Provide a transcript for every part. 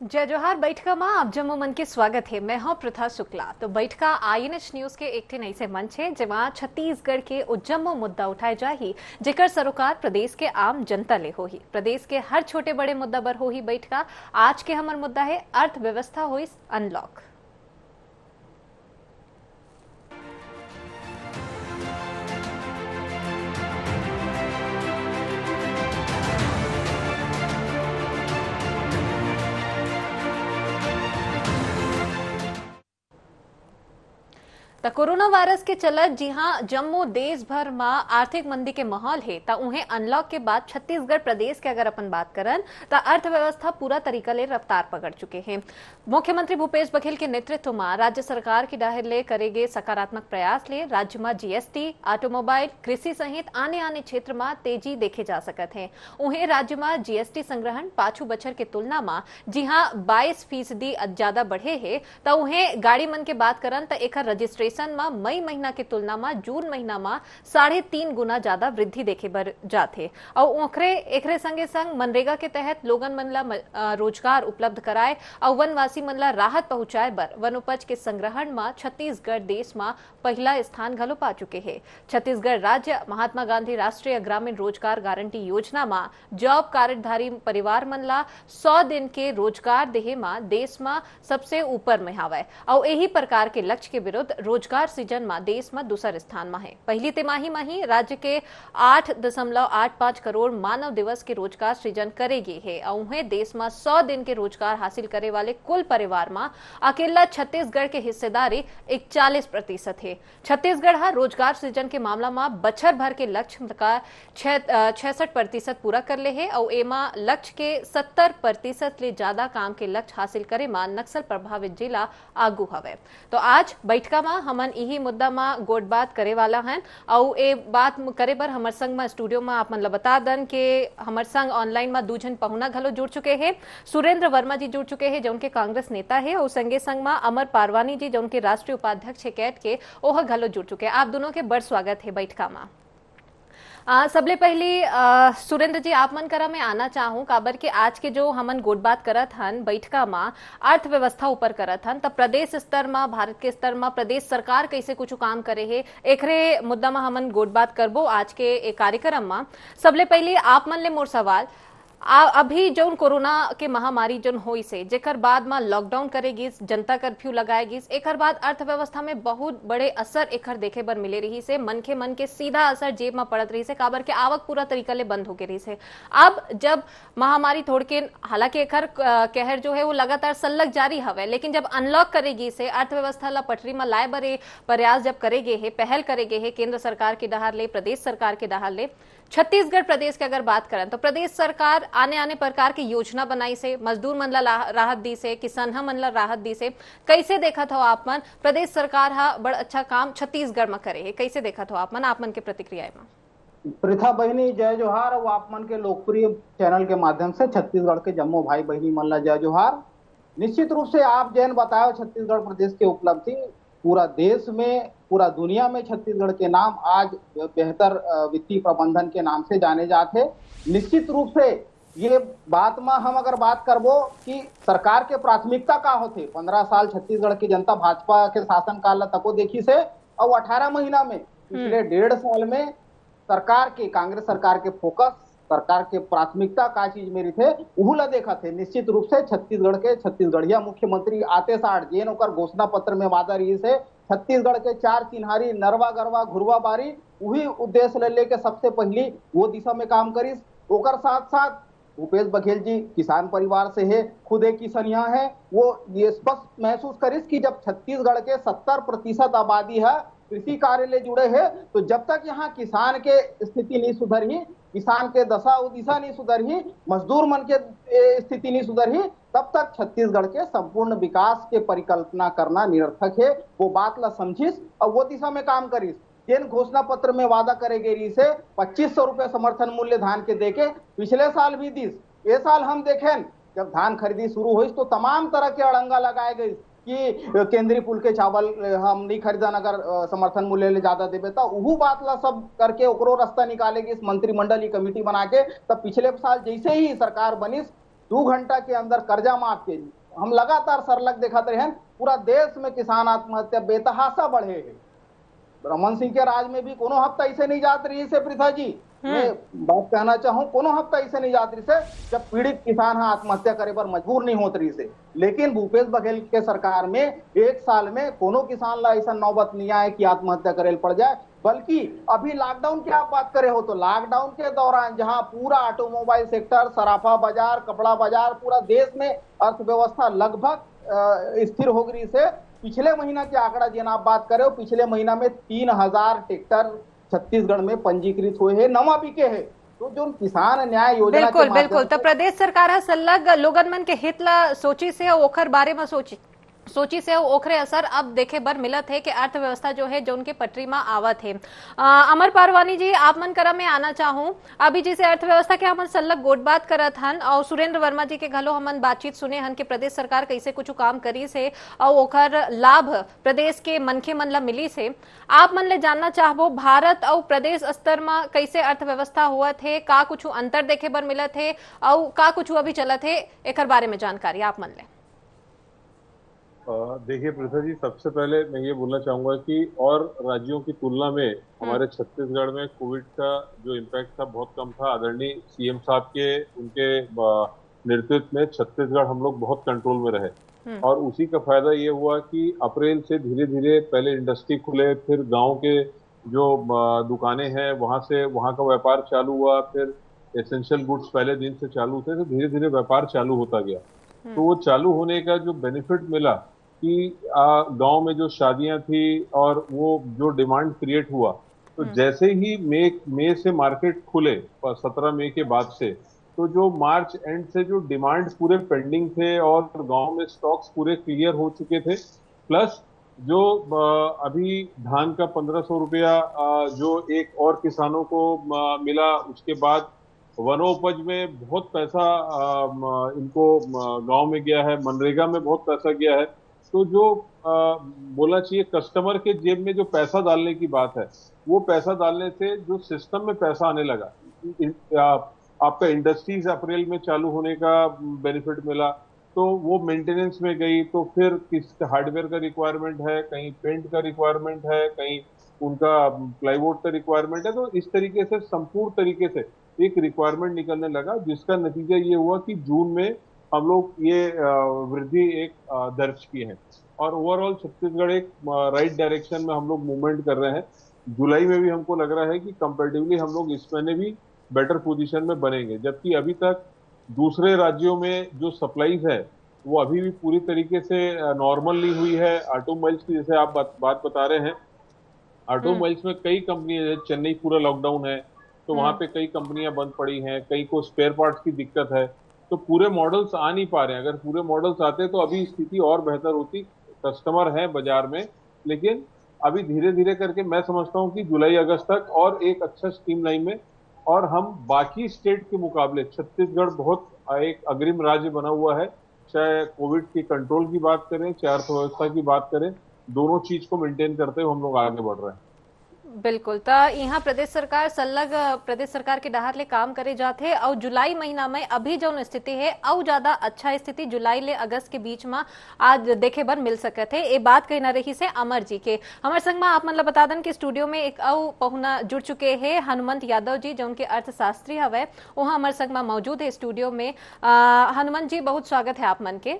जय जोहार बैठका में आप जम्मू मन के स्वागत है। मैं हूं प्रथा शुक्ला। तो बैठका INH न्यूज के एक ठे ऐसे मंच है जहाँ छत्तीसगढ़ के उज्जम्मो मुद्दा उठाए जाही जेकर सरोकार प्रदेश के आम जनता ले होही। प्रदेश के हर छोटे बड़े मुद्दा पर होही बैठका। आज के हमर मुद्दा है अर्थव्यवस्था होई अनलॉक। त कोरोना वायरस के चलत जी हाँ जम्मू देश भर में आर्थिक मंदी के माहौल है त उन्हें अनलॉक के बाद छत्तीसगढ़ प्रदेश के अगर अपन बात करन त अर्थव्यवस्था पूरा तरीका ले रफ्तार पकड़ चुके हैं। मुख्यमंत्री भूपेश बघेल के नेतृत्व में राज्य सरकार की डाहर ले करेगे सकारात्मक प्रयास ले राज्य में GST, ऑटोमोबाइल, कृषि सहित आने आने क्षेत्र में तेजी देखे जा सकत है। उन्हें राज्य में GST संग्रहण पाछू बछर के तुलना में जी हाँ 22% ज्यादा बढ़े है। त उन्हें गाड़ी मन के बात करन त एक रजिस्ट्रेशन में मई महीना के तुलना में जून महीना में 3.5 गुना ज्यादा वृद्धि देखे बर जाते और एकरे संगे संग मनरेगा के तहत लोगन मन ला रोजगार उपलब्ध कराए और वनवासी मन ला राहत पहुंचाए बर वन उपज के संग्रहण में छत्तीसगढ़ देश में पहला स्थान घलो पा चुके हैं। छत्तीसगढ़ राज्य महात्मा गांधी राष्ट्रीय ग्रामीण रोजगार गारंटी योजना में जॉब कार्डधारी परिवार मन ला 100 दिन के रोजगार देहे में देश में सबसे ऊपर में हवे और यही प्रकार के लक्ष्य के विरुद्ध रोजगार सृजन में देश में दूसर स्थान में है। पहली तिमाही में ही राज्य के 8.85 करोड़ मानव दिवस के रोजगार सृजन करेगी है और उन्हें देश में 100 दिन के रोजगार हासिल करे वाले कुल परिवार में अकेला छत्तीसगढ़ के हिस्सेदारी 41% है। छत्तीसगढ़ रोजगार सृजन के मामला में बछर भर के लक्ष्य का 66% पूरा कर ले है और एमा लक्ष्य के 70% ले ज्यादा काम के लक्ष्य हासिल करे में नक्सल प्रभावित जिला आगू हवे। तो आज बैठका में हमन यही मुद्दा में गोट बात करे वाला हैं और ए बात करे बर हमर संग में स्टूडियो में आप मन ला बता दन के हमर संग ऑनलाइन में 2 जन पहुना घलो जुड़ चुके हैं। सुरेंद्र वर्मा जी जुड़ चुके हैं जो उनके कांग्रेस नेता है और संगे संग में अमर पारवानी जी जो उनके राष्ट्रीय उपाध्यक्ष है कैट के ओह घलो जुड़ चुके हैं। आप दोनों के बड़ स्वागत है बैठका में। सबले पहली सुरेंद्र जी आप मन करा मैं आना चाहूं काबर के आज के जो हमन गोट बात करत हन बैठका में अर्थव्यवस्था ऊपर करत हन तब प्रदेश स्तर में भारत के स्तर में प्रदेश सरकार कैसे कुछ काम करे है एकरे मुद्दा में हमन गोट बात करबो आज के कार्यक्रम में। सबले पहले आप मन ले मोर सवाल अभी जो कोरोना के महामारी जो होई से जेकर बाद में लॉकडाउन करेगी जनता कर्फ्यू लगाएगी एकर बाद अर्थव्यवस्था में बहुत बड़े असर एकर देखे बर मिले रही से मन के सीधा असर जेब में पड़त रही से काबर के आवक पूरा तरीका ले बंद होके रही से। अब जब महामारी थोड़ के हालांकि एकर कहर जो है वो लगातार सल्लग जारी हवे लेकिन जब अनलॉक करेगी से अर्थव्यवस्था ला पटरी में लाए बर प्रयास जब करेगे है पहल करेगे है केंद्र सरकार के डहार ले प्रदेश सरकार के डहार ले छत्तीसगढ़ प्रदेश की अगर बात करें तो प्रदेश सरकार आने आने प्रकार की योजना बनाई से मजदूर मन ला राहत दी से किसान मन ला राहत दी से कैसे देखा था आप मन प्रदेश सरकार हा बड़ अच्छा काम छत्तीसगढ़ में करे है कैसे देखा था आप मन के प्रतिक्रिया में। प्रथा बहनी जय जोहार और आप मन के लोकप्रिय चैनल के माध्यम से छत्तीसगढ़ के जम्मू भाई बहनी मन ला जय जोहार। निश्चित रूप से आप जैन बताओ छत्तीसगढ़ प्रदेश की उपलब्धि पूरा देश में पूरा दुनिया में छत्तीसगढ़ के नाम आज बेहतर वित्तीय प्रबंधन के नाम से जाने जाते। निश्चित रूप से ये बात में हम अगर बात करबो कि सरकार के प्राथमिकता का होते 15 साल छत्तीसगढ़ की जनता भाजपा के शासन काल तको देखी से और 18 महीना में पिछले 1.5 साल में सरकार के कांग्रेस सरकार के फोकस सरकार के प्राथमिकता का चीज मेरी थे उहुला देखा थे। निश्चित रूप से छत्तीसगढ़ के छत्तीसगढ़िया मुख्यमंत्री आते साठ जेन ओकर घोषणा पत्र में वादा रही से छत्तीसगढ़ के 4 चिन्हारी नरवा गरवा घुरवा बारी वही उद्देश्य ले के सबसे पहली वो दिशा में काम करिस। ओकर साथ साथ भूपेश बघेल जी किसान परिवार से है खुद एक किसनिया है वो ये स्पष्ट महसूस करिस कि जब छत्तीसगढ़ के 70% आबादी है कृषि कार्य ले जुड़े है तो जब तक यहाँ किसान के स्थिति नहीं सुधरी किसान के दशा दिशा नहीं सुधरी मजदूर मन के स्थिति नहीं सुधरी तब तक छत्तीसगढ़ के संपूर्ण विकास के परिकल्पना करना निरर्थक है। वो बात ला समझिस और वो दिशा में काम करिस। जेन घोषणा पत्र में वादा करे गई से 2500 रुपए समर्थन मूल्य धान के देके पिछले साल भी दिस ये साल हम देखें जब धान खरीदी शुरू हुई तो तमाम तरह के अड़ंगा लगाए गए कि केंद्रीय पुल के चावल हम नहीं खरीदन अगर समर्थन मूल्य ले ज्यादा देवे तो उहू बात ला सब करके ओकरो रास्ता निकालेगी इस मंत्रिमंडल की कमेटी बना के। तब पिछले साल जैसे ही सरकार बनी 2 घंटा के अंदर कर्जा माफ के हम लगातार सरलग देखते रहे, पूरा देश में किसान आत्महत्या बेतहासा बढ़े है। रमन सिंह के राज में भी कोनो हफ्ता ऐसे नहीं जात रही से पृथा जी, मैं बात कहना चाहूं कोनो हफ्ता ऐसे नहीं जात रही से जब पीड़ित किसान आत्महत्या करे पर मजबूर नहीं होत रही से। लेकिन भूपेश बघेल के सरकार में 1 साल में कोनो किसान ला ऐसा नौबत नहीं आए कि आत्महत्या करे पड़ जाए। बल्कि अभी लॉकडाउन की आप बात करे हो तो लॉकडाउन के दौरान जहां पूरा ऑटोमोबाइल सेक्टर, सराफा बाजार, कपड़ा बाजार, पूरा देश में अर्थव्यवस्था लगभग स्थिर हो गई से पिछले महीना के आंकड़ा जिन आप बात करे हो, पिछले महीना में 3000 ट्रैक्टर छत्तीसगढ़ में पंजीकृत हुए हैं, नवा बिके है। तो जो किसान न्याय योजना बिल्कुल बिल्कुल तो प्रदेश सरकार है सलग लोगन मन के हित ला सोची से ओखर बारे में सोची से ओखरे असर अब देखे बर मिलत है कि अर्थव्यवस्था जो है जो उनके पटरी में आवत है। अमर पारवानी जी, आप मन करा में आना चाहूं अभी जिसे अर्थव्यवस्था के हमन सल्लग गोट बात करत हन और सुरेंद्र वर्मा जी के घलो हमन बातचीत सुने हन कि प्रदेश सरकार कैसे कुछ काम करी से और ओखर लाभ प्रदेश के मनखे मन ला मिली से। आप मन ले जानना चाहबो भारत और प्रदेश स्तर में कैसे अर्थव्यवस्था हुआ थे, का कुछ अंतर देखे बर मिलत है और का कुछ अभी चलत है, एक बारे में जानकारी आप मन ले। देखिए प्रथा जी, सबसे पहले मैं ये बोलना चाहूंगा कि और राज्यों की तुलना में हमारे छत्तीसगढ़ में कोविड का जो इम्पैक्ट था बहुत कम था। आदरणीय सीएम साहब के उनके नेतृत्व में छत्तीसगढ़ हम लोग बहुत कंट्रोल में रहे और उसी का फायदा ये हुआ कि अप्रैल से धीरे धीरे पहले इंडस्ट्री खुले, फिर गांव के जो दुकानें हैं वहां से वहां का व्यापार चालू हुआ, फिर एसेंशियल गुड्स पहले दिन से चालू थे तो धीरे धीरे व्यापार चालू होता गया। तो वो चालू होने का जो बेनिफिट मिला कि गांव में जो शादियां थी और वो जो डिमांड क्रिएट हुआ, तो जैसे ही मई से मार्केट खुले 17 मई के बाद से, तो जो मार्च एंड से जो डिमांड पूरे पेंडिंग थे और गांव में स्टॉक्स पूरे क्लियर हो चुके थे, प्लस जो अभी धान का 1500 रुपया जो एक और किसानों को मिला, उसके बाद वनोपज में बहुत पैसा इनको गांव में गया है, मनरेगा में बहुत पैसा गया है। तो जो बोलना चाहिए कस्टमर के जेब में जो पैसा डालने की बात है, वो पैसा डालने से जो सिस्टम में पैसा आने लगा, आपका इंडस्ट्रीज अप्रैल में चालू होने का बेनिफिट मिला, तो वो मेंटेनेंस में गई, तो फिर किस हार्डवेयर का रिक्वायरमेंट है, कहीं पेंट का रिक्वायरमेंट है, कहीं उनका प्लाईवुड का रिक्वायरमेंट है। तो इस तरीके से संपूर्ण तरीके से एक रिक्वायरमेंट निकलने लगा, जिसका नतीजा ये हुआ कि जून में हम लोग ये वृद्धि एक दर्ज की है और ओवरऑल छत्तीसगढ़ एक राइट डायरेक्शन में हम लोग मूवमेंट कर रहे हैं। जुलाई में भी हमको लग रहा है कि कंपैरेटिवली हम लोग इस महीने भी बेटर पोजीशन में बनेंगे, जबकि अभी तक दूसरे राज्यों में जो सप्लाईज है वो अभी भी पूरी तरीके से नॉर्मल नहीं हुई है। ऑटोमोबाइल्स की जैसे आप बात बता रहे हैं, ऑटोमोबाइल्स में कई कंपनियां, चेन्नई पूरा लॉकडाउन है तो वहां पे कई कंपनियां बंद पड़ी हैं, कई को स्पेयर पार्ट्स की दिक्कत है, तो पूरे मॉडल्स आ नहीं पा रहे हैं। अगर पूरे मॉडल्स आते तो अभी स्थिति और बेहतर होती। कस्टमर है बाजार में, लेकिन अभी धीरे धीरे करके मैं समझता हूं कि जुलाई अगस्त तक और एक अच्छा स्ट्रीमलाइन में, और हम बाकी स्टेट के मुकाबले छत्तीसगढ़ बहुत एक अग्रिम राज्य बना हुआ है। चाहे कोविड की कंट्रोल की बात करें, चाहे अर्थव्यवस्था की बात करें, दोनों चीज को मेंटेन करते हुए हम लोग आगे बढ़ रहे हैं। बिल्कुल, तो यहाँ प्रदेश सरकार सलग प्रदेश सरकार के डहार ले काम करे जाते और जुलाई महीना में अभी जो स्थिति है और ज्यादा अच्छा स्थिति जुलाई ले अगस्त के बीच में आज देखे बर मिल सकते है। ये बात कहना रही से अमर जी के हमारे संग में आप मतलब बता दें कि स्टूडियो में एक और पहुना जुड़ चुके हैं हनुमंत यादव जी, जो उनके अर्थशास्त्री हवे, वहाँ हमारे संग में मौजूद है स्टूडियो में। हनुमंत जी, बहुत स्वागत है आप मन के।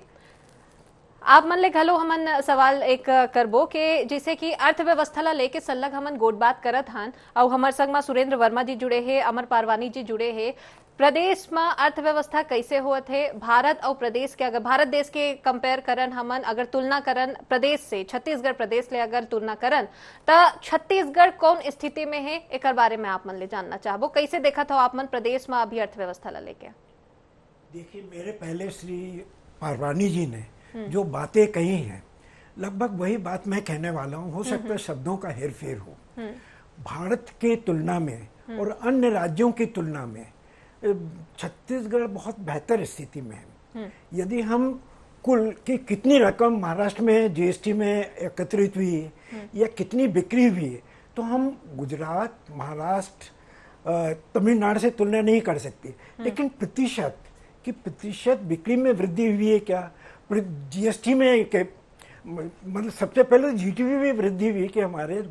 आप मन ले घलो हमन सवाल एक करबो के जैसे कि अर्थव्यवस्था ला लेके सल्लग हमन गोट बात करत हन और हमार संग में सुरेंद्र वर्मा जी जुड़े हैं, अमर पारवानी जी जुड़े हैं। प्रदेश में अर्थव्यवस्था कैसे हुआ थे भारत और प्रदेश के, अगर भारत देश के कंपेयर करन हमन, अगर तुलना करन प्रदेश से, छत्तीसगढ़ प्रदेश ले अगर तुलना करन तो छत्तीसगढ़ कौन स्थिति में है, एक बारे में आप मन ले जानना चाहबो। कैसे देखा था आप मन प्रदेश में अभी अर्थव्यवस्था ला लेके? देखिए, मेरे पहले श्री पारवानी जी ने जो बातें कही हैं लगभग वही बात मैं कहने वाला हूँ। हो सकता है शब्दों का हेरफेर हो। भारत के तुलना में और अन्य राज्यों की तुलना में छत्तीसगढ़ बहुत बेहतर स्थिति में है। यदि हम कुल की कितनी रकम महाराष्ट्र में जीएसटी में एकत्रित हुई है या कितनी बिक्री हुई है, तो हम गुजरात, महाराष्ट्र, तमिलनाडु से तुलना नहीं कर सकते। लेकिन प्रतिशत बिक्री में वृद्धि हुई है क्या, जीएसटी में मतलब सबसे पहले जीडीपी में वृद्धि हुई कि हमारे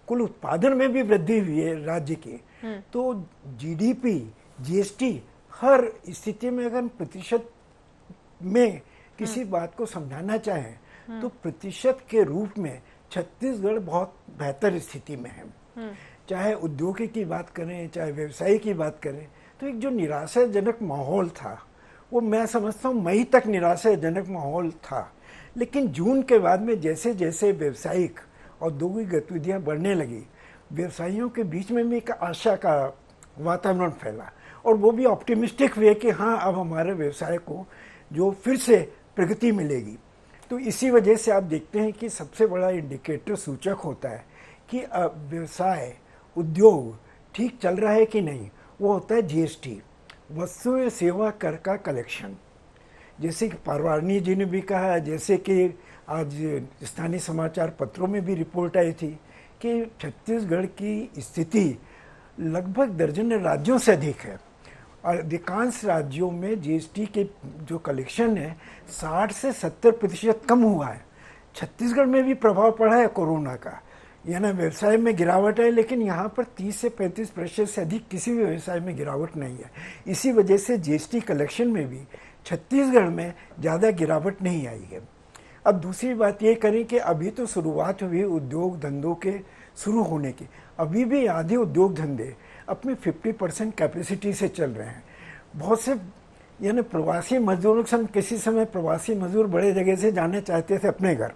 कुल उत्पादन में भी वृद्धि हुई है राज्य की। तो जीडीपी, जीएसटी, हर स्थिति में अगर प्रतिशत में किसी बात को समझाना चाहें तो प्रतिशत के रूप में छत्तीसगढ़ बहुत बेहतर स्थिति में है। चाहे उद्योग की बात करें, चाहे व्यवसाय की बात करें, तो एक जो निराशाजनक माहौल था वो मैं समझता हूँ मई तक निराशाजनक माहौल था। लेकिन जून के बाद में जैसे जैसे व्यवसायिक औद्योगिक गतिविधियां बढ़ने लगी, व्यवसायियों के बीच में भी एक आशा का वातावरण फैला और वो भी ऑप्टिमिस्टिक हुए कि हाँ, अब हमारे व्यवसाय को जो फिर से प्रगति मिलेगी। तो इसी वजह से आप देखते हैं कि सबसे बड़ा इंडिकेटर, सूचक होता है कि व्यवसाय, उद्योग ठीक चल रहा है कि नहीं, वो होता है जीएसटी, वस्तु एवं सेवा कर का कलेक्शन। जैसे कि पारवानी जी ने भी कहा, जैसे कि आज स्थानीय समाचार पत्रों में भी रिपोर्ट आई थी कि छत्तीसगढ़ की स्थिति लगभग दर्जन राज्यों से अधिक है और अधिकांश राज्यों में जीएसटी के जो कलेक्शन है 60 से 70% कम हुआ है। छत्तीसगढ़ में भी प्रभाव पड़ा है कोरोना का, यानी व्यवसाय में गिरावट है, लेकिन यहाँ पर 30 से 35% से अधिक किसी भी व्यवसाय में गिरावट नहीं है। इसी वजह से जीएसटी कलेक्शन में भी छत्तीसगढ़ में ज़्यादा गिरावट नहीं आई है। अब दूसरी बात ये करें कि अभी तो शुरुआत हुई उद्योग धंधों के शुरू होने की, अभी भी आधे उद्योग धंधे अपने 50% कैपेसिटी से चल रहे हैं। बहुत से यानी प्रवासी मजदूरों के संग किसी समय प्रवासी मजदूर बड़े जगह से जाने चाहते थे अपने घर,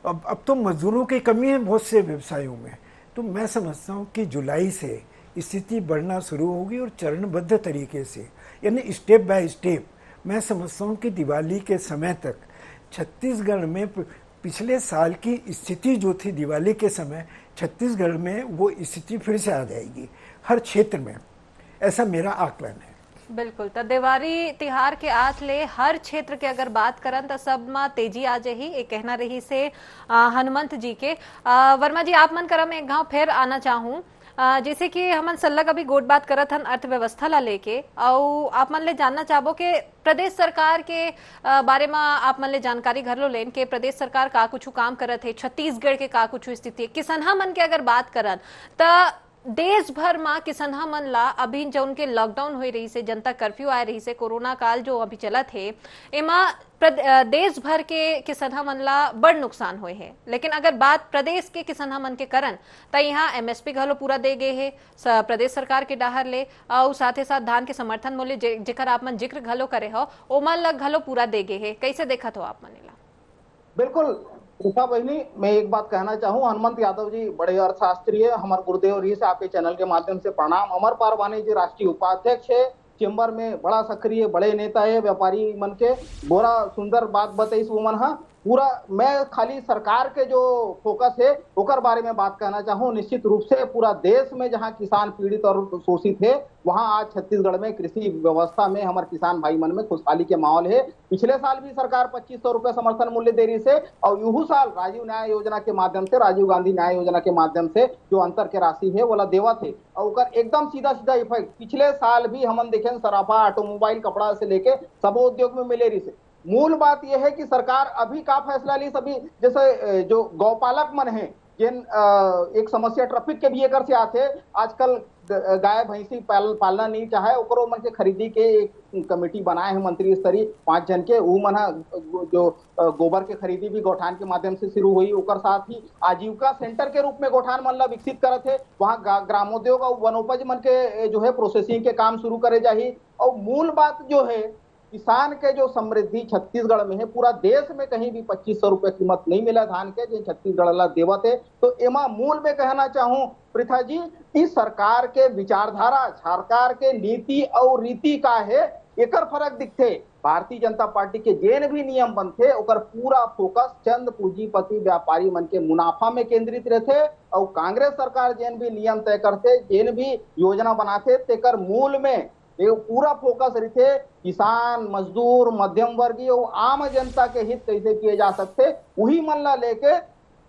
अब तो मजदूरों की कमी है बहुत से व्यवसायों में। तो मैं समझता हूँ कि जुलाई से स्थिति बढ़ना शुरू होगी और चरणबद्ध तरीके से, यानी स्टेप बाय स्टेप। मैं समझता हूँ कि दिवाली के समय तक छत्तीसगढ़ में पिछले साल की स्थिति जो थी दिवाली के समय, छत्तीसगढ़ में वो स्थिति फिर से आ जाएगी हर क्षेत्र में, ऐसा मेरा आकलन है। बिल्कुल, तो दिवाली तिहार के आज ले हर क्षेत्र के अगर बात करन तो सब में तेजी आ जाही, एक कहना रही से हनुमंत जी के। वर्मा जी, आप मन करम एक गांव फिर आना चाहूँ, जैसे कि हमन सल्लग अभी गोट बात करत हन अर्थव्यवस्था ला लेके, और आप मन ले जानना चाहबो कि प्रदेश सरकार के बारे में आप मन ले जानकारी घर लो लेन के प्रदेश सरकार का कुछ काम करत है, छत्तीसगढ़ के का कुछ स्थिति, किसनहा मन के अगर बात करन तो देश भर में किसनहा मन ला अभी जो उनके लॉकडाउन हुई रही से, जनता कर्फ्यू आए रही से, कोरोना काल जो अभी चला थे, एमा देश भर के किसनहा मन ला बड़ नुकसान हुए है। लेकिन अगर बात प्रदेश के किसनहा मन के करन तो यहाँ एमएसपी घलो पूरा दे गए है प्रदेश सरकार के डाहर ले, और साथ ही साथ धान के समर्थन मूल्य जेकर आप मन जिक्र घलो करे हो ओमन ला घलो पूरा दे गए है। कैसे देखत हो आप मन ला? बिल्कुल उषा बहनी, मैं एक बात कहना चाहूँ, हनुमंत यादव जी बड़े अर्थशास्त्री है, हमारे गुरुदेव जी से आपके चैनल के माध्यम से प्रणाम। अमर पारवानी जी राष्ट्रीय उपाध्यक्ष है, चेंबर में बड़ा सक्रिय बड़े नेता है, व्यापारी मन के बोरा सुंदर बात बताई वोमन। हाँ, पूरा मैं खाली सरकार के जो फोकस है ओकर बारे में बात कहना चाहूँ। निश्चित रूप से पूरा देश में जहाँ किसान पीड़ित और शोषित है, वहाँ आज छत्तीसगढ़ में कृषि व्यवस्था में हमारे किसान भाई मन में खुशहाली के माहौल है। पिछले साल भी सरकार 2500 रुपए समर्थन मूल्य दे रही से, और यू साल राजीव न्याय योजना के माध्यम से, राजीव गांधी न्याय योजना के माध्यम से जो अंतर के राशि है वो देवत है, और एकदम सीधा सीधा इफेक्ट पिछले साल भी हम देखें सराफा, ऑटोमोबाइल, कपड़ा से लेके सब उद्योग में मिले रही से। मूल बात यह है कि सरकार अभी का फैसला ली, सभी जैसे जो गौपालक मन है जिन एक समस्या ट्रैफिक के भी एकर से आते, आजकल गाय भैंसी पालना नहीं चाहे ओकरो मन के खरीदी के एक कमेटी बनाए हैं मंत्री स्तरीय 5 जन के, वो मन जो गोबर के खरीदी भी गौठान के माध्यम से शुरू हुई। ओकर साथ ही आजीविका सेंटर के रूप में गौठान मन ला विकसित करत है, वहाँ ग्रामोद्योग और वनोपज मन के जो है प्रोसेसिंग के काम शुरू करे जाही। और मूल बात जो है किसान के जो समृद्धि छत्तीसगढ़ में है, पूरा देश में कहीं भी 2500 रुपए कीमत नहीं मिला धान के जो छत्तीसगढ़ ला देवत है। तो एमा मूल में कहना चाहूँ पृथा जी, इस सरकार के विचारधारा, सरकार के नीति और रीति का है एकर फर्क दिखते। भारतीय जनता पार्टी के जेन भी नियम बनते ओकर पूरा फोकस चंद पूंजीपति व्यापारी मन के मुनाफा में केंद्रित रहते, और कांग्रेस सरकार जेन भी नियम तय करते, जेन भी योजना बनाते तेकर मूल में ये पूरा फोकस रहे किसान, मजदूर, मध्यम वर्गीय और आम जनता के हित कैसे किए जा सकते, वही मन ला लेके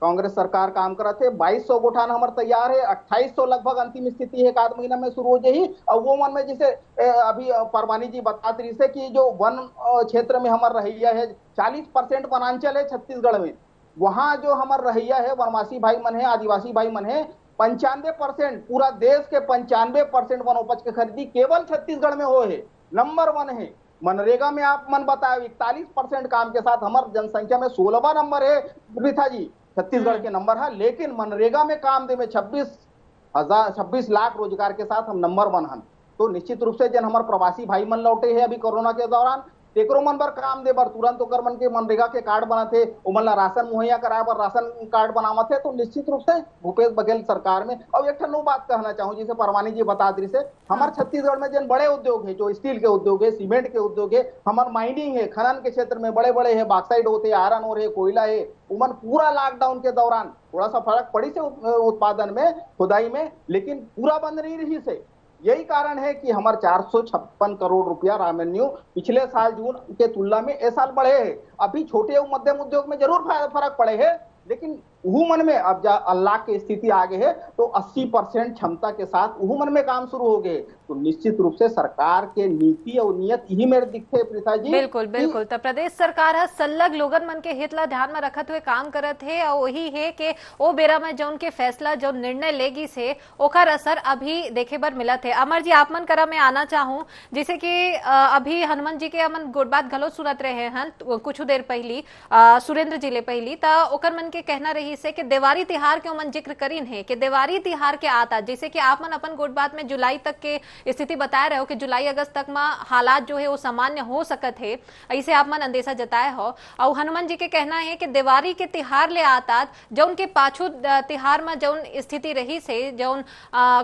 कांग्रेस सरकार काम करत है। 2200 गोठान हमार तैयार है, 2800 लगभग अंतिम स्थिति है, एक आध महीना में शुरू हो जाही। और वो मन में जैसे अभी परवानी जी बतात रही से कि जो वन क्षेत्र में हमार रहिया है, 40% वनांचल है छत्तीसगढ़ में, वहां जो हमार रहिया है वनवासी भाई मन है, आदिवासी भाई मन है, 95% पूरा देश के 95% वनोपज के खरीदी केवल छत्तीसगढ़ में हो है, नंबर 1 है। मनरेगा में आप मन बताओ 41% काम के साथ हमार जनसंख्या में 16वां नंबर है वृथा जी, छत्तीसगढ़ के नंबर है। लेकिन मनरेगा में काम दे में 26 लाख रोजगार के साथ हम नंबर 1 हैं। तो निश्चित रूप से जन हमारे प्रवासी भाई मन लौटे हैं अभी कोरोना के दौरान, तेकरो मन बर काम दे बर तुरंत ओकर मन के मनरेगा के कार्ड बना थे, उमन ला राशन मुहैया कराए बर राशन कार्ड बनावत थे। तो निश्चित रूप से भूपेश बघेल सरकार में, और एक ठन बात कहना चाहूँ जिसे परवानी जी बता दी से, हमारे छत्तीसगढ़ में जिन बड़े उद्योग है, जो स्टील के उद्योग है, सीमेंट के उद्योग है, हमारे माइनिंग है, खनन के क्षेत्र में बड़े बड़े है, बॉक्साइट होते, आयरन और है, कोयला है, उमन पूरा लॉकडाउन के दौरान थोड़ा सा फर्क पड़ी से उत्पादन में, खुदाई में, लेकिन पूरा बंद नहीं रही से। यही कारण है कि हमारे 456 करोड़ रुपया रेवेन्यू पिछले साल जून के तुलना में इस साल बढ़े हैं। अभी छोटे और मध्यम उद्योग में जरूर फर्क पड़े है, लेकिन उहू मन में अब अल्लाह की स्थिति आ गई है तो 80% क्षमता के साथ उहू मन में काम शुरू हो गए। तो निश्चित रूप से सरकार के नीति और नियत यही मेरे दिखते है प्रीता जी। बिल्कुल बिल्कुल। तो प्रदेश सरकार है सल्लग लोगन मन के हित ला ध्यान में रखत हुए काम करत है, और वही है कि ओ बेरा में जो उनके फैसला जो निर्णय लेगी से ओकर असर अभी देखे बर मिलत है। अमर जी, आप मन करा मैं आना चाहूँ, जैसे कि अभी हनुमान जी के अमन गुड बात घलो सुनत रहे हैं कुछ देर पहली, सुरेंद्र जी ले पहली, तो ओकर मन के कहना रही से कि दिवाली तिहार के मन जिक्र करीन है कि दिवाली तिहार के आता, जैसे कि आप मन अपन गुड बात में जुलाई तक के स्थिति बताए रहे हो कि जुलाई अगस्त तक में हालात जो है वो सामान्य हो सकत है, ऐसे आप मन अंदेशा जताए हो। और हनुमान जी के कहना है कि दिवाली के तिहार ले आता जो उनके पाछू तिहार में जौन स्थिति रही से, जौन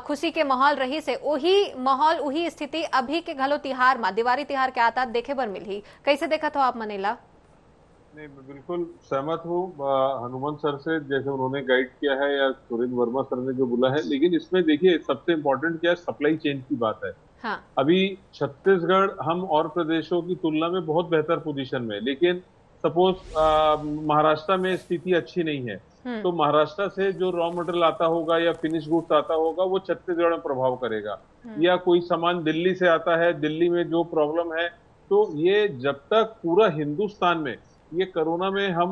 खुशी के माहौल रही से, वही माहौल वही स्थिति अभी के घलो तिहार में, दिवाली तिहार के आता देखे बर मिली। कैसे देखा था आप मनेला? नहीं, मैं बिल्कुल सहमत हूँ हनुमान सर से, जैसे उन्होंने गाइड किया है, या सुरेंद्र वर्मा सर ने जो बोला है। लेकिन इसमें देखिए सबसे इम्पोर्टेंट क्या है, सप्लाई चेन की बात है। हाँ। अभी छत्तीसगढ़ हम और प्रदेशों की तुलना में बहुत बेहतर पोजीशन में, लेकिन सपोज महाराष्ट्र में स्थिति अच्छी नहीं है, तो महाराष्ट्र से जो रॉ मटेरियल आता होगा या फिनिश गुड्स आता होगा वो छत्तीसगढ़ में प्रभाव करेगा। या कोई सामान दिल्ली से आता है, दिल्ली में जो प्रॉब्लम है, तो ये जब तक पूरा हिंदुस्तान में ये कोरोना में हम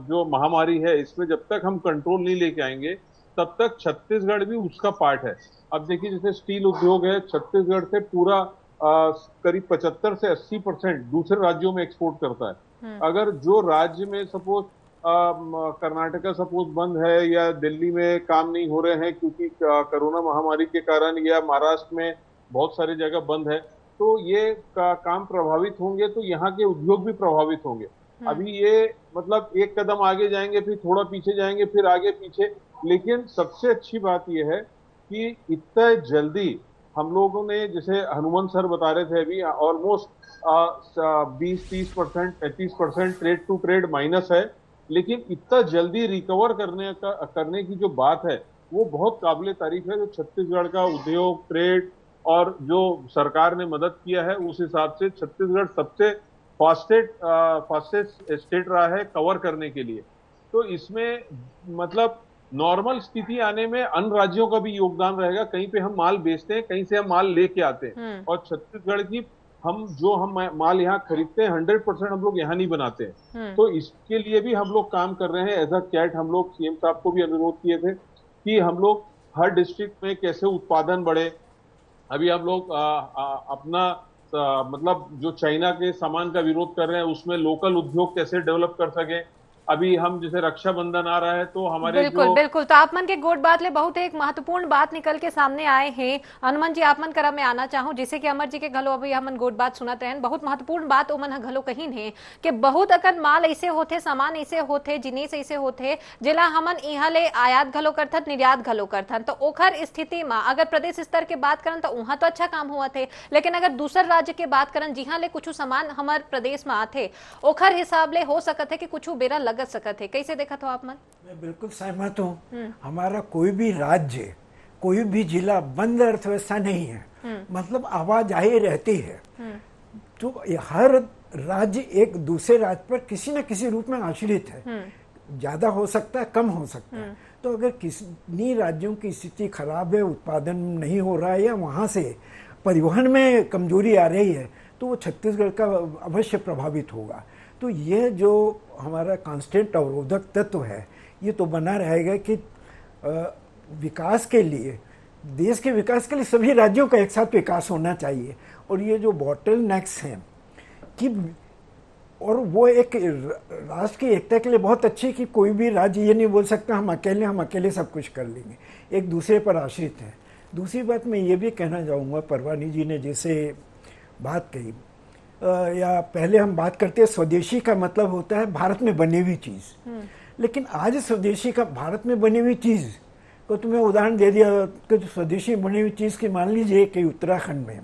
जो महामारी है इसमें जब तक हम कंट्रोल नहीं लेके आएंगे तब तक छत्तीसगढ़ भी उसका पार्ट है। अब देखिए जैसे स्टील उद्योग है, छत्तीसगढ़ से पूरा करीब 75 से 80% दूसरे राज्यों में एक्सपोर्ट करता है। अगर जो राज्य में सपोज कर्नाटका सपोज बंद है या दिल्ली में काम नहीं हो रहे हैं क्योंकि कोरोना महामारी के कारण, या महाराष्ट्र में बहुत सारी जगह बंद है, तो ये काम प्रभावित होंगे, तो यहाँ के उद्योग भी प्रभावित होंगे। अभी ये मतलब एक कदम आगे जाएंगे, फिर थोड़ा पीछे जाएंगे, फिर आगे पीछे। लेकिन सबसे अच्छी बात यह है कि इतना जल्दी हम लोगों ने, जैसे हनुमान सर बता रहे थे अभी, almost 20-30%, 35% trade to trade minus है, लेकिन इतना जल्दी रिकवर करने की जो बात है वो बहुत काबिले तारीफ है। जो छत्तीसगढ़ का उद्योग, ट्रेड और जो सरकार ने मदद किया है, उस हिसाब से छत्तीसगढ़ सबसे फास्टेस्ट स्टेट रहा है कवर करने के लिए। तो इसमें मतलब नॉर्मल स्थिति आने में अन्य राज्यों का भी योगदान रहेगा। कहीं पे हम माल बेचते हैं, कहीं से हम माल लेके आते हैं, और छत्तीसगढ़ की हम माल यहाँ खरीदते हैं 100% हम लोग यहाँ नहीं बनाते हैं। तो इसके लिए भी हम लोग काम कर रहे हैं। एज अ कैट हम लोग सीएम साहब को भी अनुरोध किए थे कि हम लोग हर डिस्ट्रिक्ट में कैसे उत्पादन बढ़े। अभी हम लोग अपना मतलब जो चाइना के सामान का विरोध कर रहे हैं, उसमें लोकल उद्योग कैसे डेवलप कर सके। अभी हम जैसे रक्षाबंधन आ रहा है तो हमारे बिल्कुल तो आप मन के गोट बात ले बहुत एक महत्वपूर्ण बात निकल के सामने आए हैं। हनुमान जी, आप मन करा मैं आना चाहूँ, जैसे कि अमर जी के घलो अभी हमन गोट बात सुनत रहे, बहुत महत्वपूर्ण बात ओमन घलो कहीन है कि बहुत अकन माल ऐसे होते, सामान ऐसे होते, जिनिस ऐसे होते जेला हमन यहाँ ले आयात घलो करथन, निर्यात घलो करथन। तो ओखर स्थिति में अगर प्रदेश स्तर के बात करन तो वहां तो अच्छा काम हुआ थे, लेकिन अगर दूसर राज्य के बात करन जिहाँ ले कुछ सामान हमारे प्रदेश में आते, ओखर हिसाब ले हो सकत है कि कुछ बेरा लग सकत है। कैसे देखा तो आप मन? मैं बिल्कुल सहमत हूँ। हमारा कोई भी राज्य कोई भी जिला बंद अर्थव्यवस्था नहीं है, मतलब आवाजाही रहती है। तो हर राज्य एक दूसरे राज्य पर किसी न किसी रूप में आश्रित है, ज्यादा हो सकता है, कम हो सकता है। तो अगर किसी राज्यों की स्थिति खराब है, उत्पादन नहीं हो रहा है या वहां से परिवहन में कमजोरी आ रही है, तो वो छत्तीसगढ़ का अवश्य प्रभावित होगा। तो ये जो हमारा कांस्टेंट अवरोधक तत्व है, ये तो बना रहेगा कि विकास के लिए, देश के विकास के लिए सभी राज्यों का एक साथ विकास होना चाहिए। और ये जो बॉटल नेक्स हैं कि, और वो एक राष्ट्र की एकता के लिए बहुत अच्छी, कि कोई भी राज्य ये नहीं बोल सकता हम अकेले सब कुछ कर लेंगे, एक दूसरे पर आश्रित है। दूसरी बात मैं ये भी कहना चाहूँगा, परवानी जी ने जैसे बात कही, या पहले हम बात करते हैं स्वदेशी का मतलब होता है भारत में बनी हुई चीज़, लेकिन आज स्वदेशी का भारत में बनी हुई चीज़ को तुम्हें उदाहरण दे दिया कि स्वदेशी बनी हुई चीज़ की, मान लीजिए कि उत्तराखंड में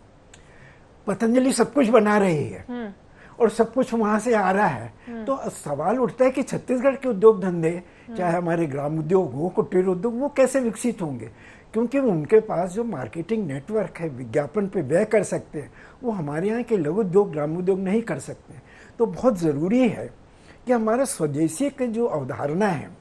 पतंजलि सब कुछ बना रही है और सब कुछ वहां से आ रहा है, तो सवाल उठता है कि छत्तीसगढ़ के उद्योग धंधे, चाहे हमारे ग्राम उद्योग हो, कुटीर उद्योग, वो कैसे विकसित होंगे? क्योंकि उनके पास जो मार्केटिंग नेटवर्क है, विज्ञापन पे व्यय कर सकते हैं, वो हमारे यहाँ के लघु उद्योग, ग्राम उद्योग नहीं कर सकते। तो बहुत ज़रूरी है कि हमारा स्वदेशी की जो अवधारणा है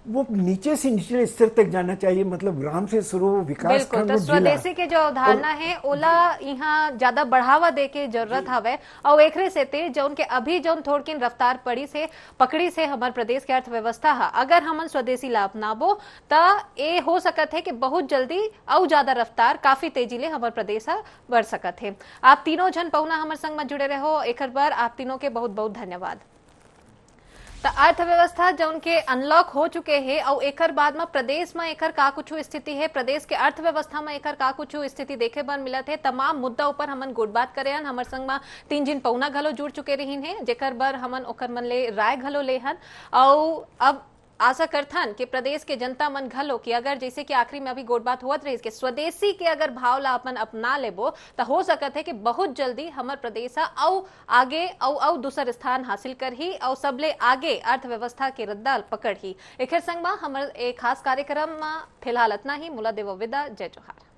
वो नीचे से निचले स्तर तक जाना चाहिए, मतलब ग्राम से शुरू हो, विकास खंड, तो स्वदेशी के जो अवधारणा है ओला यहाँ ज्यादा बढ़ावा दे के जरूरत हवे। और एकरे से ते जौन के अभी जौन थोड़किन रफ्तार पकड़ी से हमार प्रदेश के अर्थव्यवस्था है, अगर हमन स्वदेशी ला अपनाबो त ए हो सकत है कि बहुत जल्दी और ज्यादा रफ्तार, काफी तेजी ले हमार प्रदेश बढ़ सकत है। आप तीनों जन पहुना हमारे संग में जुड़े रहो, एक बार आप तीनों के बहुत बहुत धन्यवाद। तो अर्थव्यवस्था जौन के अनलॉक हो चुके हैं और एकर बाद में प्रदेश में एकर का कुछ स्थिति है, प्रदेश के अर्थव्यवस्था में एकर का कुछ स्थिति देखे बर मिलत है, तमाम मुद्दा ऊपर हमन गुट बात करे हन। हमर संग में 3 जिन पौना घलो जुड़ चुके रहीन है, जेकर बर हमन ओकर मन ले राय घलो ले हन। और अब आशा करथन कि प्रदेश के जनता मन घलो कि अगर जैसे कि आखिरी में अभी गोट बात होत रही कि स्वदेशी के अगर भाव ला अपन अपना लेबो तो हो सकत है कि बहुत जल्दी हमार प्रदेश और आगे और दूसर स्थान हासिल कर ही और सबले आगे अर्थव्यवस्था के रद्दाल पकड़ ही। एक संग में हमारे एक खास कार्यक्रम में फिलहाल इतना ही। मुला देव विदा, जय जोहार।